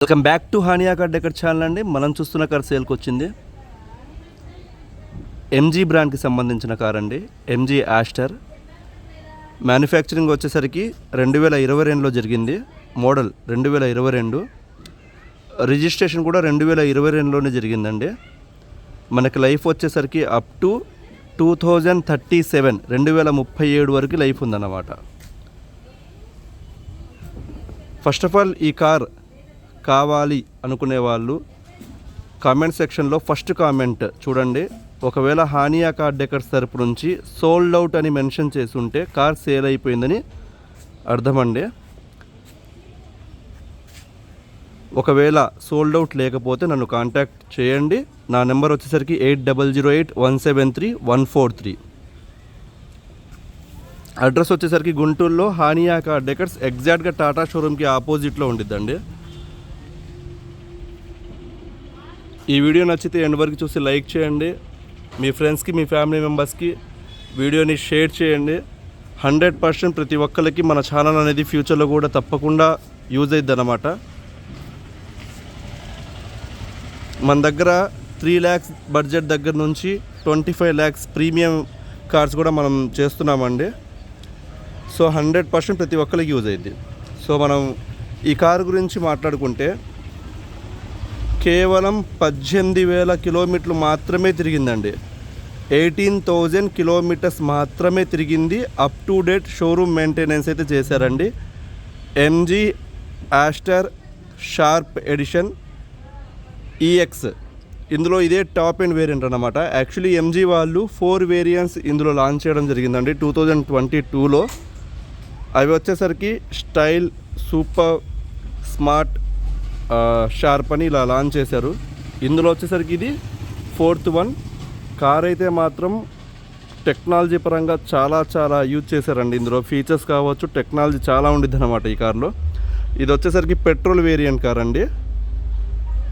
Welcome back to Hania car decor channel అండి. మనం చూస్తున్న కార్ సేల్కి వచ్చింది. ఎంజీ బ్రాండ్కి సంబంధించిన కార్ అండి. MG Aster. మ్యానుఫ్యాక్చరింగ్ వచ్చేసరికి 2022లో జరిగింది. మోడల్ 2022. రిజిస్ట్రేషన్ కూడా 2022లోనే జరిగిందండి. మనకి లైఫ్ వచ్చేసరికి అప్ టు 2037 2037 వరకు లైఫ్ ఉందన్నమాట. ఫస్ట్ ఆఫ్ ఆల్ ఈ కార్ కావాలి అనుకునే వాళ్ళు కామెంట్ సెక్షన్లో ఫస్ట్ కామెంట్ చూడండి. ఒకవేళ హానియా కార్ డెకర్స్ తరపు నుంచి సోల్డ్ అవుట్ అని మెన్షన్ చేసి ఉంటే కార్ సేల్ అయిపోయిందని అర్థమండి. ఒకవేళ సోల్డ్ అవుట్ లేకపోతే నన్ను కాంటాక్ట్ చేయండి. నా నెంబర్ వచ్చేసరికి 8008173143. అడ్రస్ వచ్చేసరికి గుంటూరులో హానియా కార్ డెకర్స్ ఎగ్జాక్ట్గా టాటా షోరూమ్కి ఆపోజిట్లో ఉండిద్దండి. ఈ వీడియో నచ్చితే ఎండ్ వరకు చూసి లైక్ చేయండి. మీ ఫ్రెండ్స్కి మీ ఫ్యామిలీ మెంబర్స్కి వీడియోని షేర్ చేయండి. 100% ప్రతి ఒక్కరికి మన ఛానల్ అనేది ఫ్యూచర్లో కూడా తప్పకుండా యూజ్ అవుతుంది అన్నమాట. మన దగ్గర 3 lakhs బడ్జెట్ దగ్గర నుంచి 25 lakhs ప్రీమియం కార్స్ కూడా మనం చేస్తున్నామండి. సో 100% ప్రతి ఒక్కరికి యూజ్ అవుతుంది. సో మనం ఈ కారు గురించి మాట్లాడుకుంటే కేవలం 18,000 కిలోమీటర్లు మాత్రమే తిరిగిందండి. 18,000 కిలోమీటర్స్ మాత్రమే తిరిగింది. Up to date showroom maintenance అయితే చేశారండి. MG Astor sharp edition EX. ఇందులో ఇదే టాప్ అండ్ వేరియంట్ అన్నమాట. యాక్చువల్లీ ఎంజీ వాళ్ళు 4 వేరియంట్స్ ఇందులో లాంచ్ చేయడం జరిగిందండి 2022లో. అవి వచ్చేసరికి స్టైల్, సూపర్, స్మార్ట్, షార్ప్ అని ఇలా లాంచ్ చేశారు. ఇందులో వచ్చేసరికి ఇది 4th వన్. కార్ అయితే మాత్రం టెక్నాలజీ పరంగా చాలా యూజ్ చేశారండి. ఇందులో ఫీచర్స్ కావచ్చు, టెక్నాలజీ చాలా ఉండిద్ది అనమాట ఈ కార్లో. ఇది వచ్చేసరికి పెట్రోల్ వేరియంట్ కార్ అండి.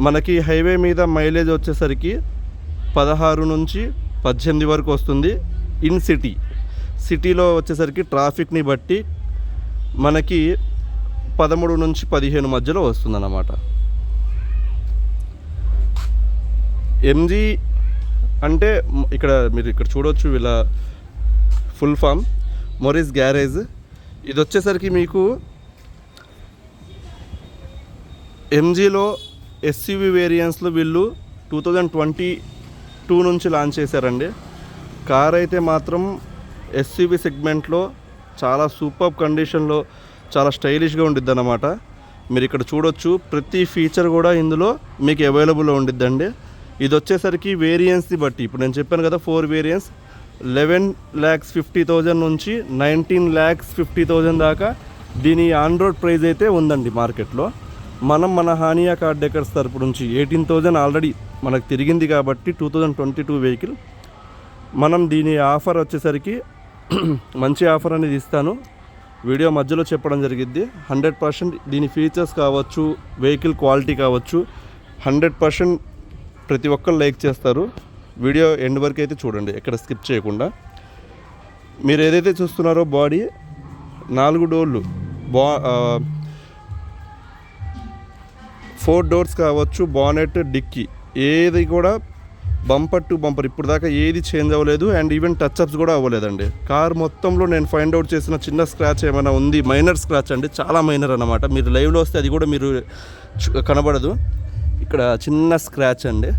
మనకి హైవే మీద మైలేజ్ వచ్చేసరికి 16 నుంచి 18 వరకు వస్తుంది. ఇన్ సిటీలో వచ్చేసరికి ట్రాఫిక్ని బట్టి మనకి 13 నుంచి 15 మధ్యలో వస్తుందన్నమాట. ఎంజీ అంటే మీరు ఇక్కడ చూడవచ్చు వీళ్ళ ఫుల్ ఫామ్ మొరిస్ గ్యారేజ్. ఇది వచ్చేసరికి మీకు ఎంజీలో ఎస్యూవీ వేరియంట్స్లో వీళ్ళు 2022 నుంచి లాంచ్ చేశారండి. కార్ అయితే మాత్రం ఎస్యూవీ సెగ్మెంట్లో చాలా సూపర్ కండిషన్లో చాలా స్టైలిష్గా ఉండిద్ది అన్నమాట. మీరు ఇక్కడ చూడొచ్చు ప్రతి ఫీచర్ కూడా ఇందులో మీకు అవైలబుల్లో ఉండిద్దండి. ఇది వచ్చేసరికి వేరియంట్స్ని బట్టి ఇప్పుడు నేను చెప్పాను కదా 4 వేరియంట్స్ 11,50,000 నుంచి 19,50,000 దాకా దీని ఆన్ రోడ్ ప్రైస్ అయితే ఉందండి మార్కెట్లో. మన హానియా కార్ డెకర్స్ తరపు నుంచి 18,000 ఆల్రెడీ మనకు తిరిగింది కాబట్టి 2022 వెహికల్. మనం దీని ఆఫర్ వచ్చేసరికి మంచి ఆఫర్ అనేది ఇస్తాను. వీడియో మధ్యలో చెప్పడం జరిగిద్ది. 100% దీని ఫీచర్స్ కావచ్చు, వెహికల్ క్వాలిటీ కావచ్చు 100% ప్రతి ఒక్కరు లైక్ చేస్తారు. వీడియో ఎండ్ వరకు అయితే చూడండి, ఎక్కడ స్కిప్ చేయకుండా. మీరు ఏదైతే చూస్తున్నారో బాడీ 4 డోర్లు 4 డోర్స్ కావచ్చు, బానెట్, డిక్కీ ఏది కూడా బంపర్ టు బంపర్ ఇప్పుడు దాకా ఏది చేంజ్ అవ్వలేదు. అండ్ ఈవెన్ టచ్అప్స్ కూడా అవ్వలేదండి. కార్ మొత్తంలో నేను ఫైండ్ అవుట్ చేసిన చిన్న స్క్రాచ్ ఏమైనా ఉంది, మైనర్ స్క్రాచ్ అండి, చాలా మైనర్ అన్నమాట. మీరు లైవ్లో వస్తే అది కూడా మీరు కనబడదు. ఇక్కడ చిన్న స్క్రాచ్ అండి.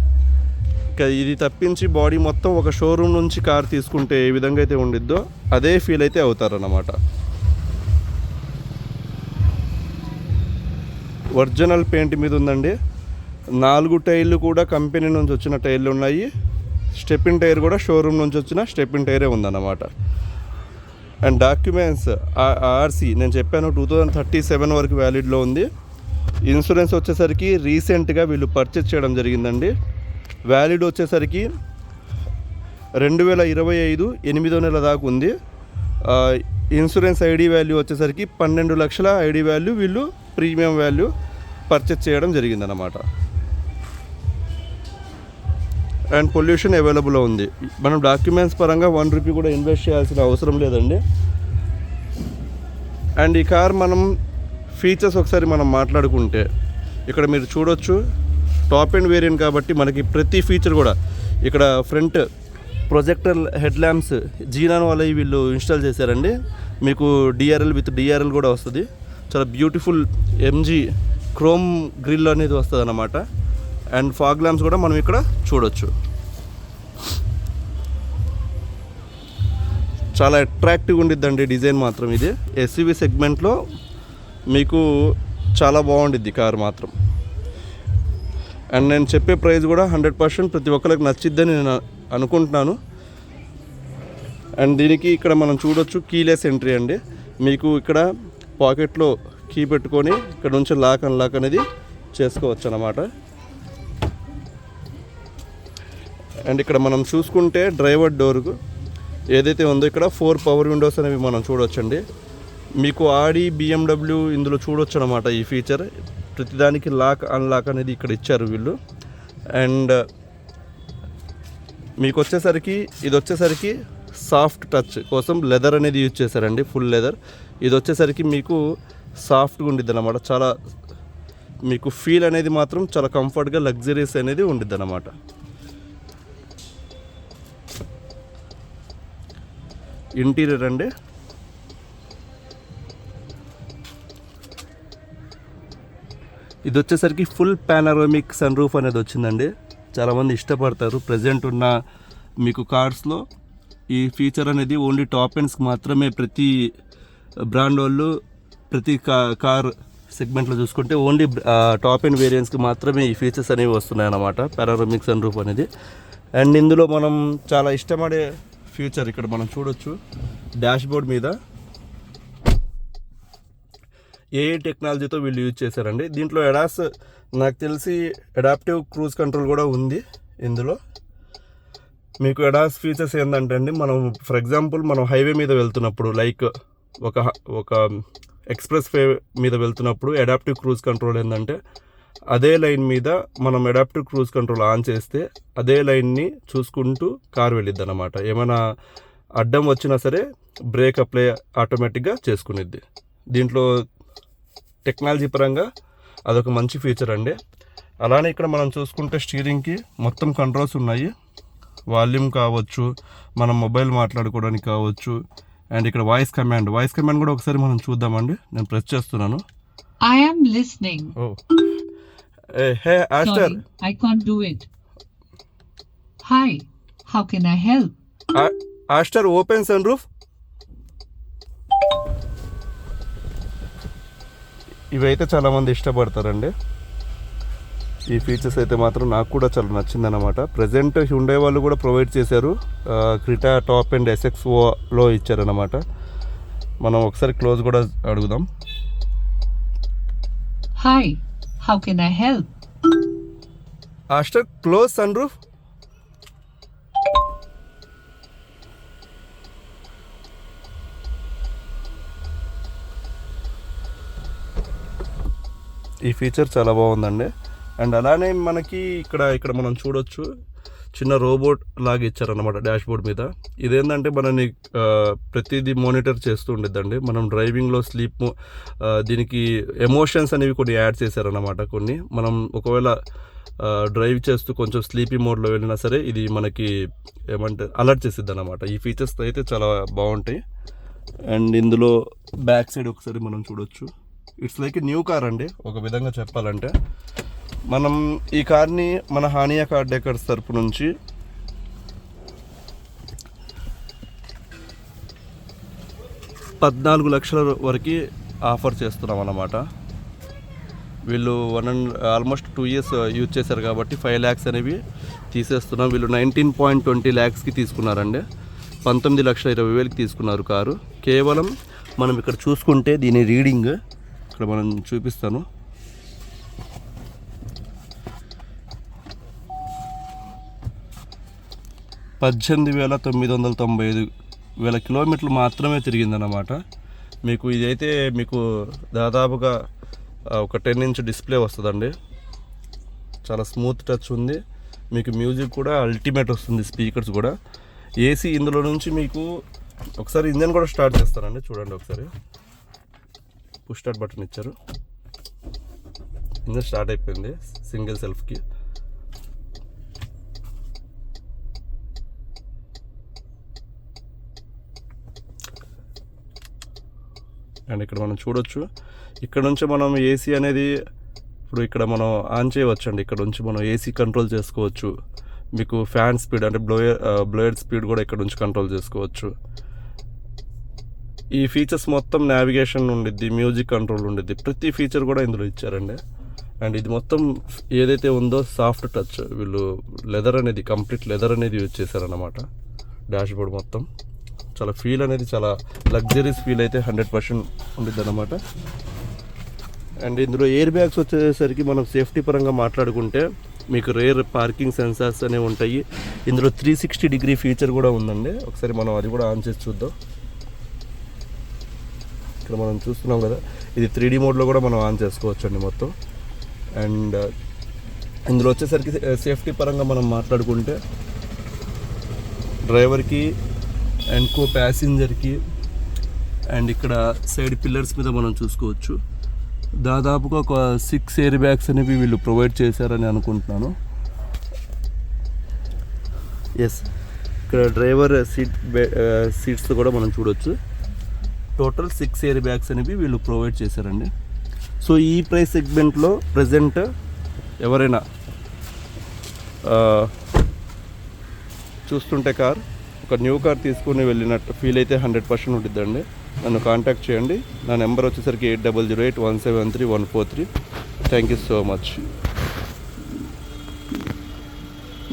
ఇది తప్పించి బాడీ మొత్తం ఒక షోరూమ్ నుంచి కార్ తీసుకుంటే ఏ విధంగా అయితే ఉండిద్దో అదే ఫీల్ అయితే అవుతారన్నమాట. ఒరిజినల్ పెయింట్ మీద ఉందండి. 4 టైర్లు కూడా కంపెనీ నుంచి వచ్చిన టైర్లు ఉన్నాయి. స్టెప్పిన్ టైర్ కూడా షోరూమ్ నుంచి వచ్చిన స్టెప్పిన్ టైరే ఉందన్నమాట. అండ్ డాక్యుమెంట్స్ ఆర్సీ నేను చెప్పాను 2037 వరకు వ్యాలిడ్లో ఉంది. ఇన్సూరెన్స్ వచ్చేసరికి రీసెంట్గా వీళ్ళు పర్చేజ్ చేయడం జరిగిందండి. వ్యాలిడ్ వచ్చేసరికి 2025 8వ నెల దాకా ఉంది. ఇన్సూరెన్స్ ఐడి వాల్యూ వచ్చేసరికి 12 లక్షల ఐడి వాల్యూ వీళ్ళు ప్రీమియం వాల్యూ పర్చేజ్ చేయడం జరిగిందన్నమాట. అండ్ పొల్యూషన్ అవైలబుల్లో ఉంది. మనం డాక్యుమెంట్స్ పరంగా 1 రూపీ కూడా ఇన్వెస్ట్ చేయాల్సిన అవసరం లేదండి. అండ్ ఈ కార్ మనం ఫీచర్స్ ఒకసారి మనం మాట్లాడుకుంటే ఇక్కడ మీరు చూడొచ్చు టాప్ అండ్ వేరియంట్ కాబట్టి మనకి ప్రతి ఫీచర్ కూడా ఇక్కడ front projector head lamps xenon వాళ్ళవి వీళ్ళు ఇన్స్టాల్ చేశారండి. మీకు డిఆర్ఎల్ విత్ డిఆర్ఎల్ కూడా వస్తుంది. చాలా బ్యూటిఫుల్ ఎంజీ క్రోమ్ గ్రిల్ అనేది వస్తుంది అన్నమాట. అండ్ ఫాగ్ ల్యాంప్స్ కూడా మనం ఇక్కడ చూడొచ్చు. చాలా అట్రాక్టివ్ ఉండిద్దండి డిజైన్ మాత్రం. ఇది ఎస్యూవీ సెగ్మెంట్లో మీకు చాలా బాగుండిద్ది కారు మాత్రం. అండ్ నేను చెప్పే ప్రైస్ కూడా 100% ప్రతి ఒక్కరికి నచ్చిద్దని నేను అనుకుంటున్నాను. అండ్ దీనికి ఇక్కడ మనం చూడొచ్చు కీలెస్ ఎంట్రీ అండి. మీకు ఇక్కడ పాకెట్లో కీ పెట్టుకొని ఇక్కడ నుంచి లాక్ అన్లాక్ అనేది చేసుకోవచ్చు అన్నమాట. అండ్ ఇక్కడ మనం చూసుకుంటే డ్రైవర్ డోర్కు ఏదైతే ఉందో ఇక్కడ 4 పవర్ విండోస్ అనేవి మనం చూడొచ్చండి. మీకు ఆడి BMW ఇందులో చూడొచ్చు అనమాట ఈ ఫీచర్. ప్రతిదానికి లాక్ అన్లాక్ అనేది ఇక్కడ ఇచ్చారు వీళ్ళు. అండ్ మీకు వచ్చేసరికి ఇది వచ్చేసరికి సాఫ్ట్ టచ్ కోసం లెదర్ అనేది యూజ్ చేశారండి, ఫుల్ లెదర్. ఇది వచ్చేసరికి మీకు సాఫ్ట్గా ఉండిద్ది అనమాట. చాలా మీకు ఫీల్ అనేది మాత్రం చాలా కంఫర్ట్గా లగ్జరీస్ అనేది ఉండిద్ది అనమాట. ఇంటీరియర్ అండి, ఇది వచ్చేసరికి ఫుల్ పానరోమిక్ సన్ రూఫ్ అనేది వచ్చిందండి. చాలామంది ఇష్టపడతారు. ప్రజెంట్ ఉన్న మీకు కార్స్లో ఈ ఫీచర్ అనేది ఓన్లీ టాప్ ఎండ్స్కి మాత్రమే. ప్రతి బ్రాండ్ వాళ్ళు ప్రతి కార్ సెగ్మెంట్లో చూసుకుంటే ఓన్లీ టాప్ ఎండ్ వేరియంట్స్కి మాత్రమే ఈ ఫీచర్స్ అనేవి వస్తున్నాయి అన్నమాట, పానరోమిక్ సన్ రూఫ్ అనేది. అండ్ ఇందులో మనం చాలా ఇష్టపడే ఫీచర్ ఇక్కడ మనం చూడొచ్చు. డాష్ బోర్డ్ మీద ఏఐ టెక్నాలజీతో వీళ్ళు యూజ్ చేశారండి. దీంట్లో ఎడాస్ నాకు తెలిసి అడాప్టివ్ క్రూజ్ కంట్రోల్ కూడా ఉంది ఇందులో. మీకు ఎడాస్ ఫీచర్స్ ఏంటంటే అండి, మనం ఫర్ ఎగ్జాంపుల్ మనం హైవే మీద వెళ్తున్నప్పుడు, లైక్ ఒక ఎక్స్ప్రెస్ వే మీద వెళ్తున్నప్పుడు అడాప్టివ్ క్రూజ్ కంట్రోల్ ఏంటంటే అదే లైన్ మీద మనం అడాప్టివ్ క్రూజ్ కంట్రోల్ ఆన్ చేస్తే అదే లైన్ని చూసుకుంటూ కార్ వెళ్ళిద్ది అనమాట. ఏమైనా అడ్డం వచ్చినా సరే బ్రేక్ అప్లై ఆటోమేటిక్గా చేసుకునిద్ది. దీంట్లో టెక్నాలజీ పరంగా అదొక మంచి ఫీచర్ అండి. అలానే ఇక్కడ మనం చూసుకుంటే స్టీరింగ్కి మొత్తం కంట్రోల్స్ ఉన్నాయి. వాల్యూమ్ కావచ్చు, మనం మొబైల్ మాట్లాడుకోవడానికి కావచ్చు. అండ్ ఇక్కడ వాయిస్ కమాండ్ కూడా ఒకసారి మనం చూద్దామండి. నేను ప్రెస్ చేస్తున్నాను. I am listening. Oh hey Astor, Sorry, I can't do it. Hi, how can I help? Astor open sunroof. ఇవైతే చాలామంది ఇష్టపడతారండి. ఈ ఫీచర్స్ అయితే మాత్రం నాకు కూడా చాలా నచ్చిందన్నమాట. ప్రజెంట్ హ్యుండై వాళ్ళు కూడా ప్రొవైడ్ చేశారు. Creta top and SXO ఇచ్చారన్నమాట. మనం ఒకసారి క్లోజ్ కూడా అడుగుదాం. Hi, how can I help? Astor close sunroof. ఈ ఫీచర్ చాలా బాగుందండి. అండ్ అలానే మనకి ఇక్కడ మనం చూడొచ్చు చిన్న రోబోట్ లాగా ఇచ్చారన్నమాట డాష్ బోర్డ్ మీద. ఇదేంటంటే మనని ప్రతిదీ మానిటర్ చేస్తూ ఉండిద్దండి. మనం డ్రైవింగ్లో దీనికి ఎమోషన్స్ అనేవి కొన్ని యాడ్ చేశారన్నమాట. కొన్ని మనం ఒకవేళ డ్రైవ్ చేస్తూ కొంచెం స్లీపీ మోడ్లో వెళ్ళినా సరే ఇది మనకి అలర్ట్ చేసిద్ది అన్నమాట. ఈ ఫీచర్స్ అయితే చాలా బాగుంటాయి. అండ్ ఇందులో బ్యాక్ సైడ్ ఒకసారి మనం చూడొచ్చు. ఇట్స్ లైక్ న్యూ కార్ అండి ఒక విధంగా చెప్పాలంటే. మనం ఈ కార్ని మన హానియా కార్ డెకర్స్ తరపు నుంచి $14 లక్షల వరకు ఆఫర్ చేస్తున్నాం అన్నమాట. వీళ్ళు ఆల్మోస్ట్ 2 years యూజ్ చేశారు కాబట్టి 5 lakhs అనేవి తీసేస్తున్నాం. వీళ్ళు 19.20 lakhsకి తీసుకున్నారండి. 19,20,000 తీసుకున్నారు కారు. కేవలం మనం ఇక్కడ చూసుకుంటే దీని రీడింగ్ ఇక్కడ మనం చూపిస్తాను. 18,995 కిలోమీటర్లు మాత్రమే తిరిగిందన్నమాట. మీకు ఇదైతే మీకు దాదాపుగా ఒక 10-inch డిస్ప్లే వస్తుందండి. చాలా స్మూత్ టచ్ ఉంది. మీకు మ్యూజిక్ కూడా అల్టిమేట్ వస్తుంది, స్పీకర్స్ కూడా. ఏసీ ఇందులో నుంచి మీకు ఒకసారి ఇంజన్ కూడా స్టార్ట్ చేస్తానండి, చూడండి ఒకసారి. పుష్ స్టార్ట్ బటన్ ఇచ్చారు. ఇంజన్ స్టార్ట్ అయిపోయింది సింగిల్ సెల్ఫ్కి. అండ్ ఇక్కడ మనం చూడొచ్చు, ఇక్కడ నుంచి మనం ఏసీ అనేది ఇప్పుడు ఇక్కడ మనం ఆన్ చేయవచ్చు అండి. ఇక్కడ నుంచి మనం ఏసీ కంట్రోల్ చేసుకోవచ్చు. మీకు ఫ్యాన్ స్పీడ్ అంటే బ్లోయర్ స్పీడ్ కూడా ఇక్కడ నుంచి కంట్రోల్ చేసుకోవచ్చు. ఈ ఫీచర్స్ మొత్తం నావిగేషన్ ఉండిద్ది, మ్యూజిక్ కంట్రోల్ ఉండిద్ది, ప్రతి ఫీచర్ కూడా ఇందులో ఇచ్చారండి. అండ్ ఇది మొత్తం ఏదైతే ఉందో సాఫ్ట్ టచ్, వీళ్ళు లెదర్ అనేది కంప్లీట్ లెదర్ అనేది యూజ్ చేశారన్నమాట. డాష్ బోర్డ్ మొత్తం చాలా ఫీల్ అనేది చాలా లగ్జరీస్ ఫీల్ అయితే 100% ఉండిద్ది అన్నమాట. అండ్ ఇందులో ఎయిర్ బ్యాగ్స్ వచ్చేసరికి మనం సేఫ్టీ పరంగా మాట్లాడుకుంటే మీకు రేర్ పార్కింగ్ సెన్సార్స్ అనేవి ఉంటాయి. ఇందులో 360 డిగ్రీ ఫీచర్ కూడా ఉందండి. ఒకసారి మనం అది కూడా ఆన్ చేసి చూద్దాం. ఇక్కడ మనం చూస్తున్నాం కదా, ఇది 3D మోడ్లో కూడా మనం ఆన్ చేసుకోవచ్చు అండి మొత్తం. అండ్ ఇందులో వచ్చేసరికి సేఫ్టీ పరంగా మనం మాట్లాడుకుంటే డ్రైవర్కి అండ్ కో ప్యాసింజర్కి అండ్ ఇక్కడ సైడ్ పిల్లర్స్ మీద మనం చూసుకోవచ్చు. దాదాపుగా ఒక 6 ఎయిర్ బ్యాగ్స్ అనేవి వీళ్ళు ప్రొవైడ్ చేశారని అనుకుంటున్నాను. ఎస్, ఇక్కడ డ్రైవర్ సీట్స్ కూడా మనం చూడొచ్చు. టోటల్ 6 ఎయిర్ బ్యాగ్స్ అనేవి వీళ్ళు ప్రొవైడ్ చేశారండి. సో ఈ ప్రైస్ సెగ్మెంట్లో ప్రజెంట్ ఎవరైనా చూస్తుంటే కార్ ఒక న్యూ కార్ తీసుకుని వెళ్ళినట్టు ఫీల్ అయితే 100% ఉంటుందండి. నన్ను కాంటాక్ట్ చేయండి. నా నెంబర్ వచ్చేసరికి 8008173143. Thank you so much.